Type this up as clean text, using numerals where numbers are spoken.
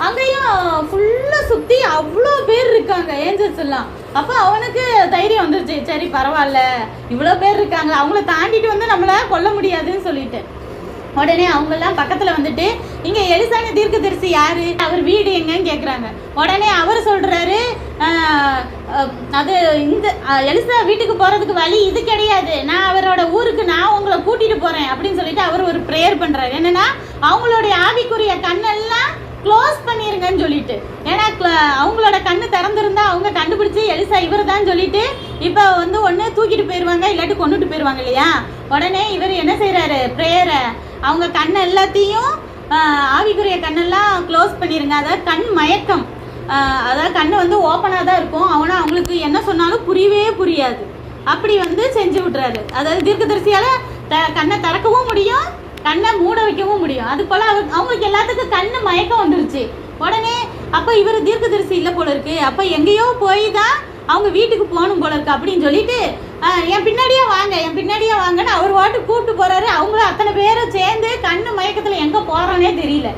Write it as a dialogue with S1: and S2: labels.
S1: அங்கேயும் ஃபுல்லாக சுற்றி அவ்வளோ பேர் இருக்காங்க ஏஞ்சல்ஸ் எல்லாம். அப்போ அவனுக்கு தைரியம் வந்துருச்சு, சரி பரவாயில்ல இவ்வளோ பேர் இருக்காங்க, அவங்கள தாண்டிட்டு வந்து நம்மளை கொல்ல முடியாதுன்னு சொல்லிட்டு உடனே அவங்கெல்லாம் பக்கத்தில் வந்துட்டு இங்கே எலிசான தீர்க்கதரிசி யாரு, அவர் வீடு எங்கன்னு கேட்குறாங்க. உடனே அவர் சொல்கிறாரு, அது இந்த எலிசா வீட்டுக்கு போகிறதுக்கு வழி இது கிடையாது, நான் அவரோட ஊருக்கு நான் உங்களை கூட்டிகிட்டு போகிறேன் அப்படின்னு சொல்லிட்டு அவர் ஒரு ப்ரேயர் பண்ணுறாரு. என்னென்னா அவங்களுடைய ஆவிக்குரிய கண்ணெல்லாம் க்ளோஸ் பண்ணிருங்கன்னு சொல்லிட்டு. ஏன்னா அவங்களோட கண்ணு திறந்திருந்தா அவங்க கண்டுபிடிச்சி எலிசா இவர் தான் சொல்லிட்டு இப்போ வந்து ஒன்று தூக்கிட்டு போயிடுவாங்க, இல்லாட்டி கொண்டுட்டு போயிடுவாங்க இல்லையா. உடனே இவர் என்ன செய்கிறாரு, ப்ரேயரை அவங்க கண் எல்லாத்தையும் ஆவிக்குரிய கண்ணெல்லாம் க்ளோஸ் பண்ணிடுங்க. அதாவது கண் மயக்கம், அதாவது கண் வந்து ஓப்பனாக தான் இருக்கும், ஆனால் அவங்களுக்கு என்ன சொன்னாலும் புரியவே புரியாது. அப்படி வந்து செஞ்சு விட்றாரு. அதாவது தீர்க்கதரிசியால் கண்ணை திறக்கவும் முடியும், கண்ணை மூட வைக்கவும் முடியும். அது போல் அவங்களுக்கு எல்லாத்துக்கும் கண் மயக்கம் வந்துருச்சு. உடனே அப்போ இவர் தீர்க்கதரிசி இல்லை போல இருக்கு, அப்போ எங்கேயோ போய் தான் அவங்க வீட்டுக்கு போகணும் போல இருக்கு அப்படின்னு சொல்லிட்டு என் பின்னாடியே வாங்கன்னு அவர் வாட்டு கூப்பிட்டு போறாரு. அவங்களும் அத்தனை பேரும் சேர்ந்து கண்ணு மயக்கத்தில் எங்கே போகிறோன்னே தெரியல.